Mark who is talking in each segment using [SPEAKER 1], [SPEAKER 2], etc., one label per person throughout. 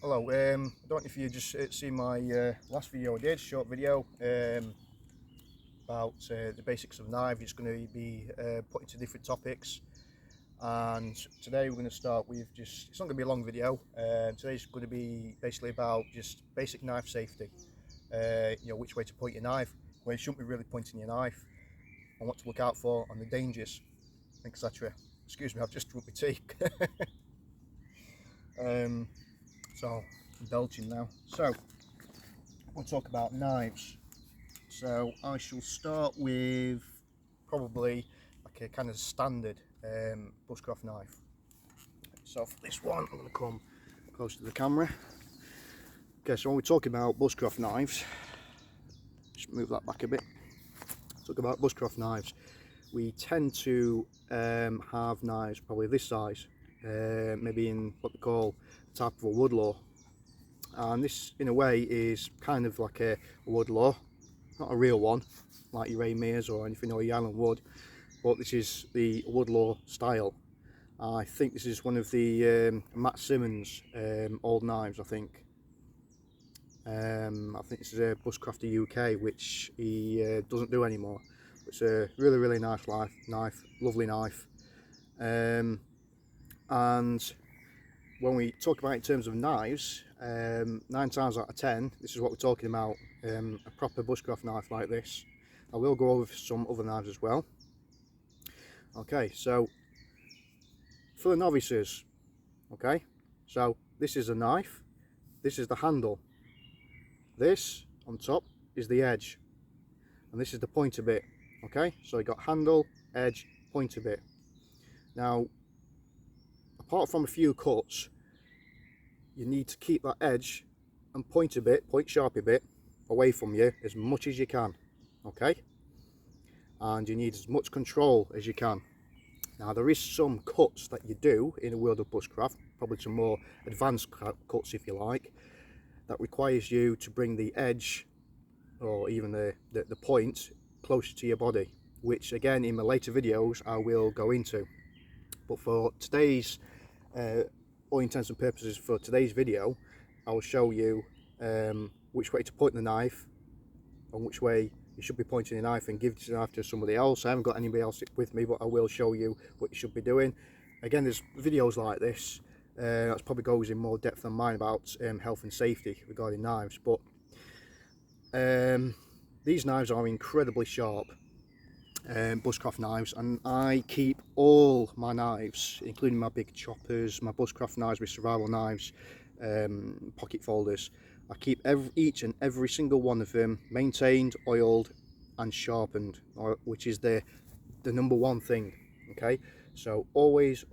[SPEAKER 1] Hello, I don't know if you just seen my last video I did, short video about the basics of knives. It's going to be put into different topics, and today we're going to start with it's not going to be a long video. Today's going to be basically about just basic knife safety. Which way to point your knife, where you shouldn't be really pointing your knife, and what to look out for, and the dangers, etc. Excuse me, I've just drunk my tea. So indulging now. So we'll talk about knives. So I shall start with probably like a kind of standard bushcraft knife. So for this one, I'm going to come close to the camera. Okay, so when we're talking about bushcraft knives, just move that back a bit. Talk about bushcraft knives. We tend to have knives probably this size, maybe in what we call a type of a woodlaw. And this in a way is kind of like a woodlaw, not a real one like your Mears or anything, or your Island wood, but this is the woodlaw style. I think this is one of the Matt Simmons old knives. I think this is a Bushcrafter UK, which he doesn't do anymore. It's a really nice knife, lovely knife. And when we talk about it in terms of knives, 9 times out of 10, this is what we're talking about, a proper bushcraft knife like this. I will go over some other knives as well. Okay, so for the novices, okay, so this is a knife, this is the handle, this on top is the edge, and this is the pointer bit. Okay, so you got handle, edge, pointer bit. Now, apart from a few cuts, you need to keep that edge and pointer bit, point sharpie bit, away from you as much as you can. Okay, and you need as much control as you can. Now, there is some cuts that you do in the world of bushcraft, probably some more advanced cuts if you like, that requires you to bring the edge or even the point closer to your body, which again in my later videos I will go into. But for today's all intents and purposes, for today's video, I will show you which way to point the knife and which way you should be pointing the knife, and give the knife to somebody else. I haven't got anybody else with me, but I will show you what you should be doing. Again, there's videos like this that probably goes in more depth than mine about health and safety regarding knives, but these knives are incredibly sharp, bushcraft knives, and I keep all my knives, including my big choppers, my bushcraft knives with survival knives, pocket folders. I keep each and every single one of them maintained, oiled and sharpened, which is the number one thing. Okay, so always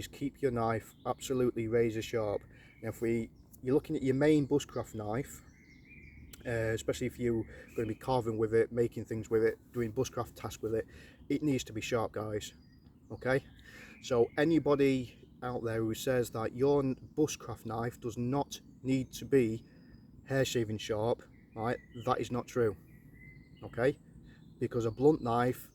[SPEAKER 1] keep your knife absolutely razor sharp. Now you're looking at your main bushcraft knife, especially if you're going to be carving with it, making things with it, doing bushcraft tasks with it, it needs to be sharp, guys. Okay, so anybody out there who says that your bushcraft knife does not need to be hair shaving sharp, right, that is not true. Okay, because a blunt knife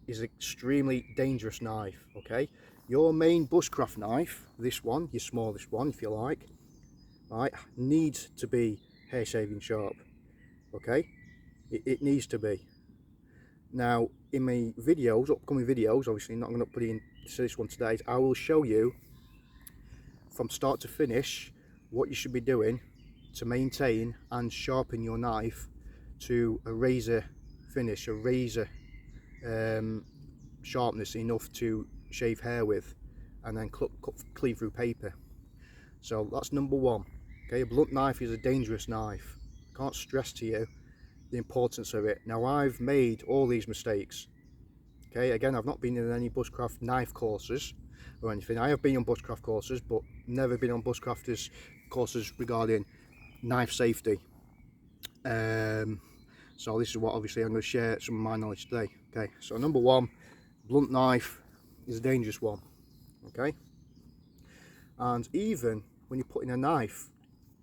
[SPEAKER 1] is an extremely dangerous knife. Okay, your main bushcraft knife, this one, your smallest one if you like, right, needs to be hair shaving sharp. Okay, it needs to be. Now in my videos, upcoming videos, obviously not going to put it into this one today, I will show you from start to finish what you should be doing to maintain and sharpen your knife to a razor finish, a razor sharpness enough to shave hair with and then cut clean through paper. So that's number one. Okay, a blunt knife is a dangerous knife. I can't stress to you the importance of it. Now, I've made all these mistakes. Okay, again, I've not been in any bushcraft knife courses or anything. I have been on bushcraft courses, but never been on bushcrafters courses regarding knife safety. So this is what obviously I'm going to share some of my knowledge today. Okay, so number one, blunt knife is a dangerous one. Okay, and even when you're putting a knife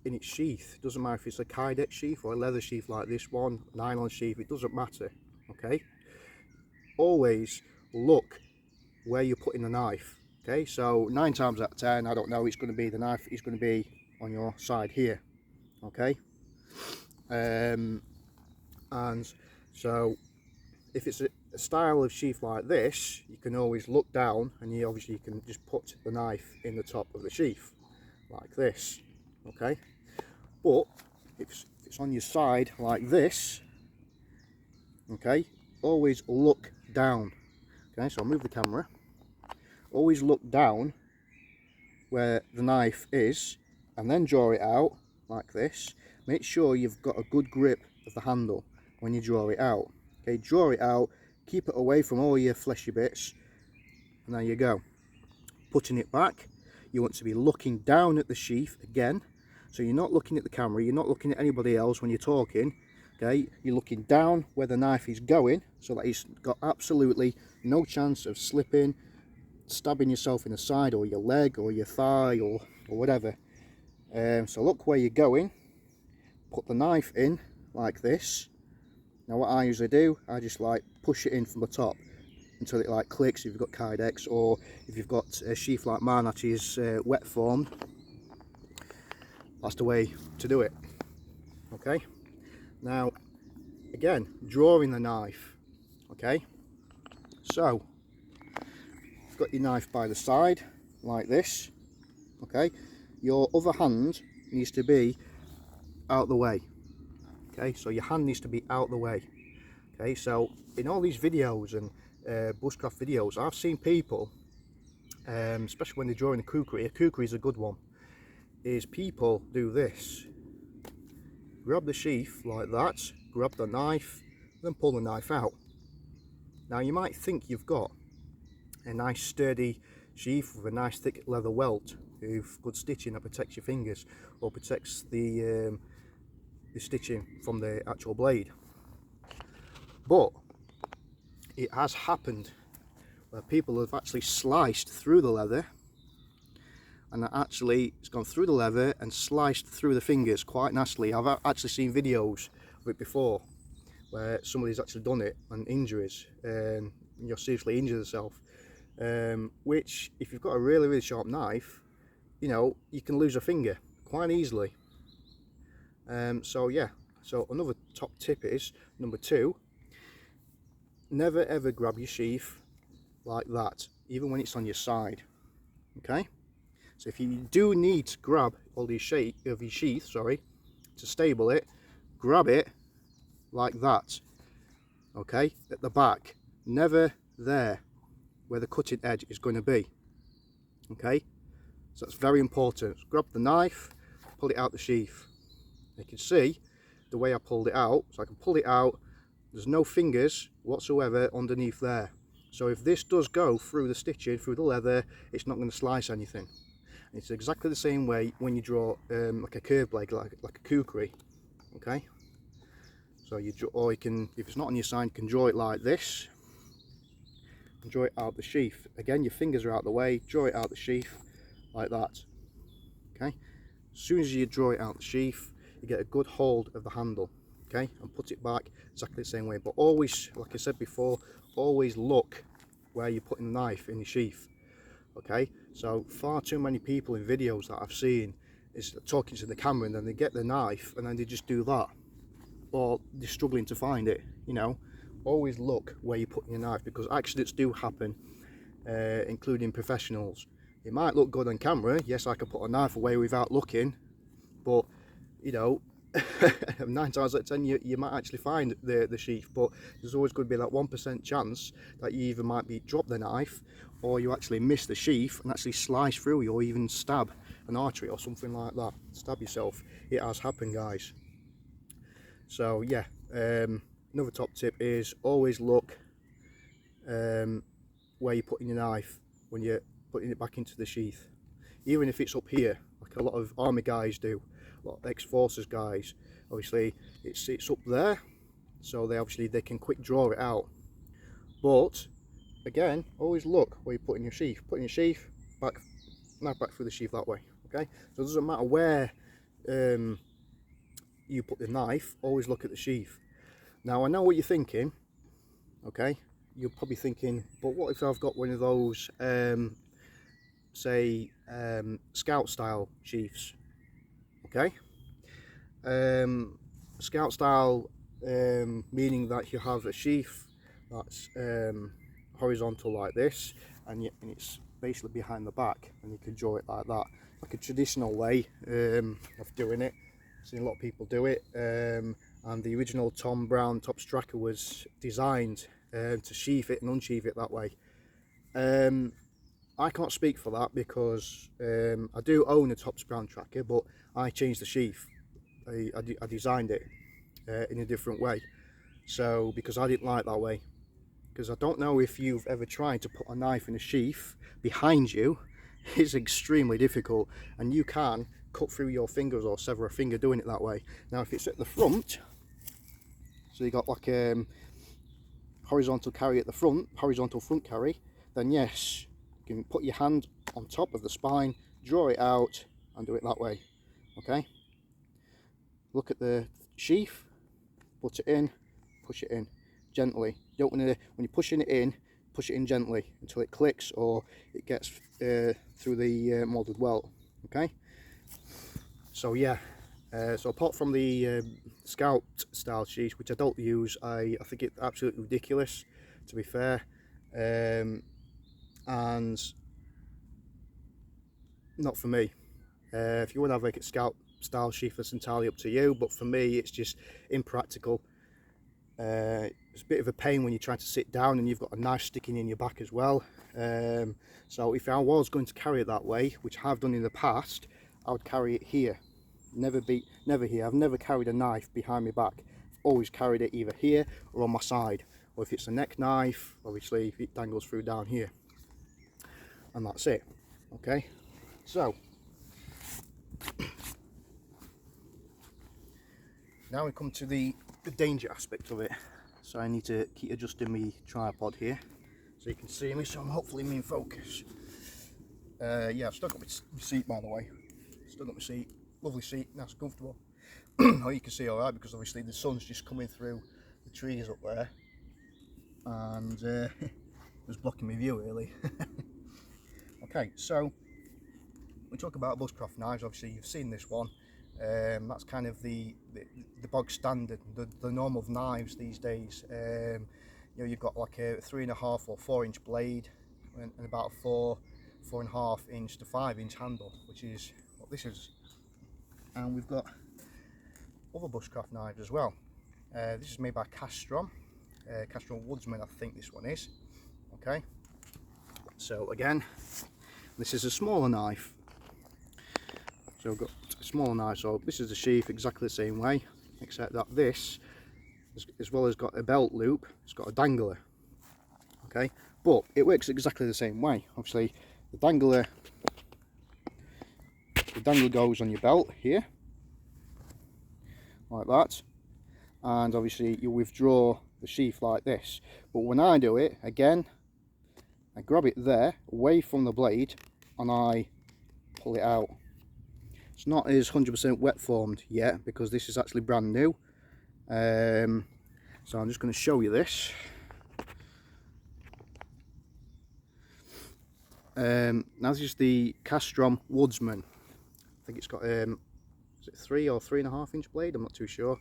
[SPEAKER 1] in its sheath, it doesn't matter if it's a kydex sheath or a leather sheath like this one, nylon sheath, it doesn't matter. Okay, always look where you're putting the knife. Okay, so 9 times out of 10, I don't know, it's going to be the knife is going to be on your side here. Okay, and so if it's a style of sheath like this, you can always look down, and you obviously can just put the knife in the top of the sheath like this. Okay, but if it's on your side like this, okay, always look down. Okay, so I'll move the camera. Always look down where the knife is, and then draw it out like this. Make sure you've got a good grip of the handle when you draw it out. Okay, draw it out, keep it away from all your fleshy bits, and there you go. Putting it back, you want to be looking down at the sheath again, so you're not looking at the camera, you're not looking at anybody else when you're talking. Okay, you're looking down where the knife is going, so that it's got absolutely no chance of slipping, stabbing yourself in the side, or your leg, or your thigh, or whatever. So look where you're going, put the knife in like this. Now what I usually do, I just like push it in from the top until it like clicks if you've got Kydex, or if you've got a sheath like mine that is wet formed. That's the way to do it. Okay, now again, drawing the knife. Okay, so you've got your knife by the side like this. Okay, your other hand needs to be out the way. Okay, so your hand needs to be out the way. Okay, so in all these videos and bushcraft videos, I've seen people, especially when they're drawing a kukri is a good one, is people do this. Grab the sheath like that, grab the knife, then pull the knife out. Now you might think you've got a nice sturdy sheath with a nice thick leather welt with good stitching that protects your fingers, or protects the stitching from the actual blade. But it has happened where people have actually sliced through the leather, and it's gone through the leather and sliced through the fingers quite nicely. I've actually seen videos of it before where somebody's actually done it, and injuries, you'll seriously injure yourself, which if you've got a really sharp knife, you know, you can lose a finger quite easily. So yeah, so another top tip is, number 2, never ever grab your sheath like that, even when it's on your side. Okay, so if you do need to grab all your sheath, to stable it, grab it like that. Okay, at the back, never there where the cutting edge is going to be. Okay, so that's very important. Grab the knife, pull it out the sheath. You can see the way I pulled it out, so I can pull it out, there's no fingers whatsoever underneath there. So if this does go through the stitching, through the leather, it's not going to slice anything. It's exactly the same way when you draw like a curved blade, like a kukri. Okay, so or you can, if it's not on your side, you can draw it like this and draw it out the sheath. Again, your fingers are out the way, draw it out the sheath like that. Okay, as soon as you draw it out the sheath, you get a good hold of the handle. Okay, and put it back exactly the same way. But always, like I said before, always look where you're putting the knife in the sheath. Okay, so far too many people in videos that I've seen is talking to the camera, and then they get the knife and then they just do that, or they're struggling to find it. You know, always look where you're putting your knife, because accidents do happen, including professionals. It might look good on camera, yes, I can put a knife away without looking, but you know, 9 times out of 10 you might actually find the sheath, but there's always going to be that 1% chance that you either might be drop the knife, or you actually miss the sheath and actually slice through you, or even stab an artery or something like that, stab yourself. It has happened, guys. So yeah, another top tip is always look where you're putting your knife when you're putting it back into the sheath, even if it's up here, like a lot of army guys do, a lot of ex-forces guys. Obviously it's up there, so they can quick draw it out. But again, always look where you're putting your sheath. Putting your sheath back, knife back through the sheath that way. Okay, so it doesn't matter where you put the knife, always look at the sheath. Now I know what you're thinking. Okay, you're probably thinking, but what if I've got one of those say scout style sheaths? Okay. Scout style, meaning that you have a sheath that's horizontal like this, and it's basically behind the back, and you can draw it like that, like a traditional way of doing it. I've seen a lot of people do it, and the original Tom Brown Tops tracker was designed to sheath it and unsheath it that way. I can't speak for that because I do own a Tops Brown tracker, but I changed the sheath. I designed it in a different way, so because I didn't like that way. Because I don't know if you've ever tried to put a knife in a sheath behind you. It's extremely difficult, and you can cut through your fingers or sever a finger doing it that way. Now if it's at the front, so you got like horizontal carry at the front, horizontal front carry, then yes, you can put your hand on top of the spine, draw it out and do it that way. Okay, look at the sheath, put it in, push it in gently. You don't want to, when you're pushing it in, push it in gently until it clicks or it gets through the molded welt. Okay, so yeah, so apart from the Scout style sheath, which I don't use, I think it's absolutely ridiculous, to be fair, and not for me. If you want to have like a Scout style sheath, that's entirely up to you, but for me it's just impractical. It's a bit of a pain when you're trying to sit down and you've got a knife sticking in your back as well. So if I was going to carry it that way, which I have done in the past, I would carry it here. Never here. I've never carried a knife behind my back. I've always carried it either here or on my side. Or if it's a neck knife, obviously it dangles through down here. And that's it. Okay, so now we come to the danger aspect of it. So I need to keep adjusting my tripod here so you can see me, so I'm hopefully in focus. Yeah, I've still got my seat, by the way. Still got my seat, lovely seat, nice, comfortable. Oh, you can see all right because obviously the sun's just coming through the trees up there, and it was blocking my view really. Okay, so we talk about bushcraft knives. Obviously you've seen this one. That's kind of the bog standard, the norm of knives these days. You know, you've got like a 3.5 or 4 inch blade and about a 4.5 inch to 5 inch handle, which is what this is. And we've got other bushcraft knives as well. This is made by Castron Woodsman, I think this one is. Okay, so again, this is a smaller knife. So we've got a smaller knife, so this is the sheath exactly the same way, except that this, as well as got a belt loop, it's got a dangler. Okay, but it works exactly the same way. Obviously the dangler goes on your belt here, like that, and obviously you withdraw the sheath like this. But when I do it, again, I grab it there, away from the blade, and I pull it out. It's not as 100% wet formed yet because this is actually brand new. So I'm just going to show you this. Now this is the Castron Woodsman. I think it's got is it 3 or 3.5 inch blade? I'm not too sure.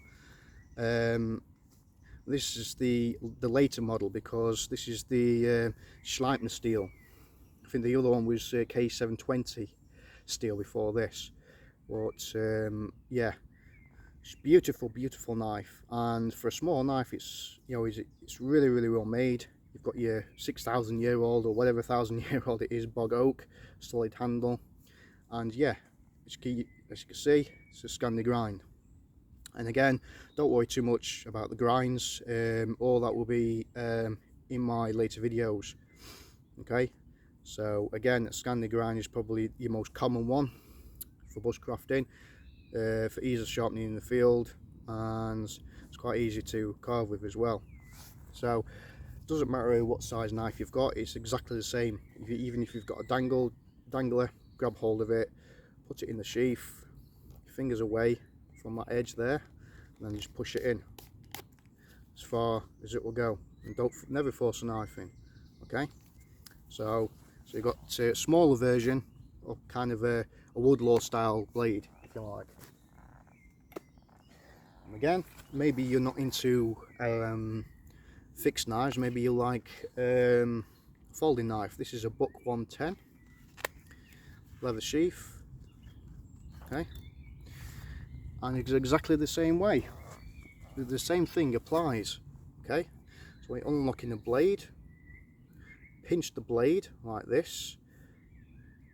[SPEAKER 1] This is the later model because this is the Schleipner steel. I think the other one was K720 steel before this. But yeah, it's beautiful knife, and for a small knife, it's, you know, it's really well made. You've got your 6,000-year-old or whatever 1,000-year-old it is bog oak, solid handle, and yeah, as you can see, it's a Scandi grind. And again, don't worry too much about the grinds. All that will be in my later videos. Okay, so again, a Scandi grind is probably your most common one for bushcrafting, for ease of sharpening in the field, and it's quite easy to carve with as well. So it doesn't matter what size knife you've got, it's exactly the same. Even if you've got a dangler, grab hold of it, put it in the sheath, fingers away from that edge there, and then just push it in as far as it will go, and never force a knife in. Okay, so you've got a smaller version of kind of a woodlaw style blade, if you like. Again, maybe you're not into fixed knives, maybe you like folding knife. This is a Buck 110 leather sheath, okay, and it's exactly the same way. The same thing applies, okay. So we're unlocking the blade, pinch the blade like this,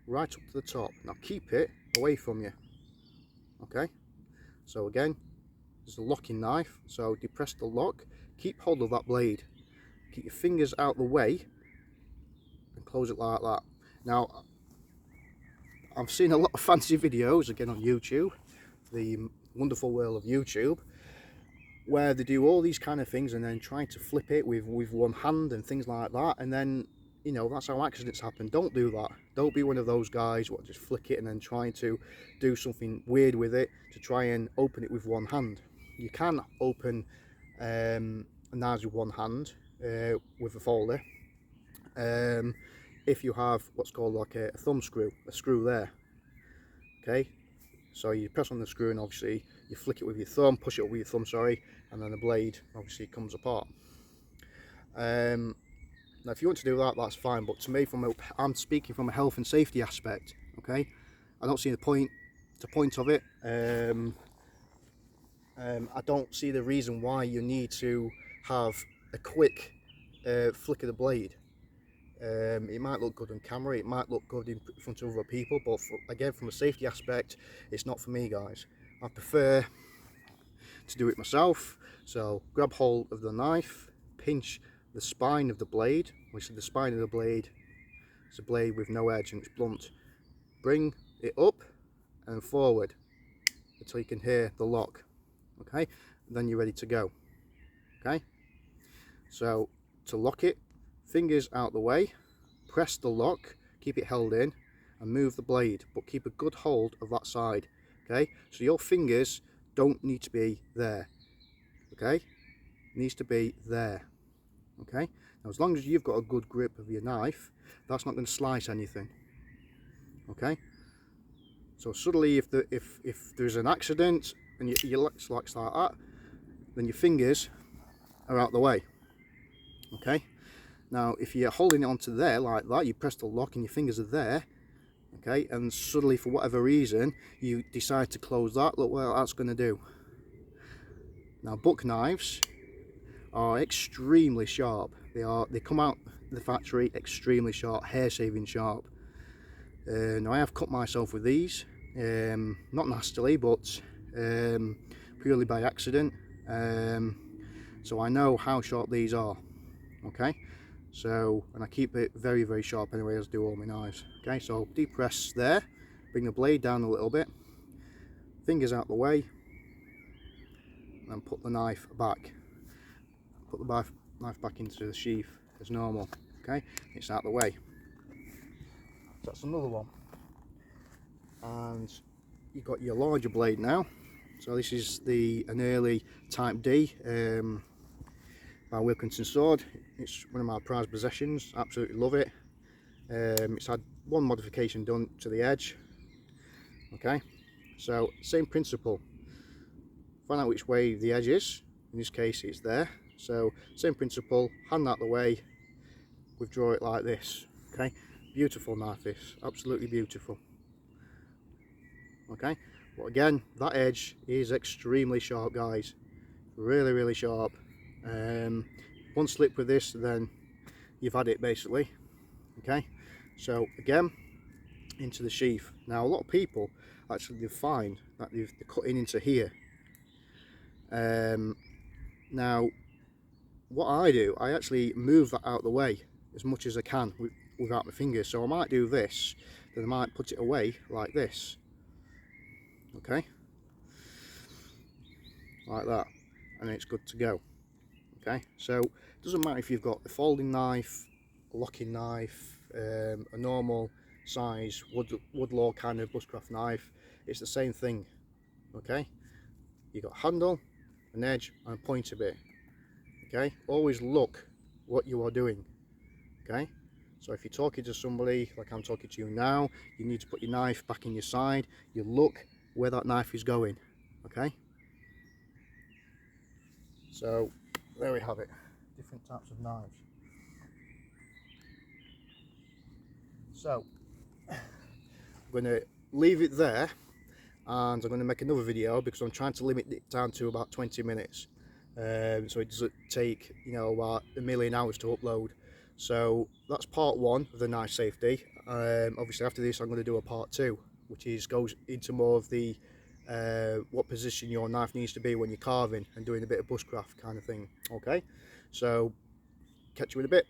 [SPEAKER 1] right up to the top. Now keep it away from you, okay. So again, there's a locking knife, so depress the lock, keep hold of that blade, keep your fingers out the way and close it like that. Now I've seen a lot of fancy videos again on YouTube, the wonderful world of YouTube, where they do all these kind of things and then try to flip it with one hand and things like that, and then, you know, that's how accidents happen. Don't do that. Don't be one of those guys what just flick it and then trying to do something weird with it to try and open it with one hand. You can open knives with one hand with a folder if you have what's called like a thumb screw, a screw there, okay. So you press on the screw and obviously you flick it with your thumb, push it up with your thumb, sorry, and then the blade obviously comes apart. Now if you want to do that, that's fine, but to me, I'm speaking from a health and safety aspect, okay. I don't see the point of it. I don't see the reason why you need to have a quick flick of the blade. It might look good on camera, it might look good in front of other people, but again, from a safety aspect, it's not for me, guys. I prefer to do it myself. So grab hold of the knife, pinch the spine of the blade, which is the spine of the blade, it's a blade with no edge and it's blunt. Bring it up and forward until you can hear the lock, okay, and then you're ready to go, okay. So to lock it, fingers out the way, press the lock, keep it held in and move the blade, but keep a good hold of that side, okay. So your fingers don't need to be there, okay, it needs to be there, okay. Now as long as you've got a good grip of your knife, that's not going to slice anything, okay. So suddenly if there's an accident and you slice like that, then your fingers are out the way, okay. Now if you're holding it onto there like that, you press the lock and your fingers are there, okay, and suddenly for whatever reason you decide to close that, look what that's going to do. Now Buck knives are extremely sharp. They come out the factory extremely sharp, hair saving sharp. Now I have cut myself with these, not nastily, but purely by accident, so I know how sharp these are, okay. So, and I keep it very, very sharp anyway, as do all my knives, okay. So depress there, bring the blade down a little bit, fingers out the way, and put the knife back, put the knife back into the sheath as normal, okay. It's out the way. That's another one. And you've got your larger blade now. So this is an early Type D by Wilkinson sword. It's one of my prized possessions, absolutely love it. It's had one modification done to the edge, okay. So same principle, find out which way the edge is, in this case it's there, so same principle, hand out the way, withdraw it like this, okay. Beautiful knife, this, absolutely beautiful, okay. But again, that edge is extremely sharp, guys, really, really sharp. One slip with this, then you've had it basically, okay. So again, into the sheath. Now a lot of people actually find that they're cutting into here. Now what I do, I actually move that out of the way as much as I can without my fingers. So I might do this, then I might put it away like this, okay, like that, and it's good to go, okay. So it doesn't matter if you've got a folding knife, a locking knife, a normal size woodlaw kind of bushcraft knife, it's the same thing, okay. You got handle, an edge and a pointer bit, okay. Always look what you are doing, okay. So if you're talking to somebody like I'm talking to you now, you need to put your knife back in your side, you look where that knife is going, okay. So there we have it, different types of knives. So I'm going to leave it there, and I'm going to make another video because I'm trying to limit it down to about 20 minutes, so it doesn't take, you know, about a million hours to upload. So that's part one of the knife safety. Obviously after this I'm going to do a part two, which goes into more of the what position your knife needs to be when you're carving and doing a bit of bushcraft kind of thing. Okay, so catch you in a bit.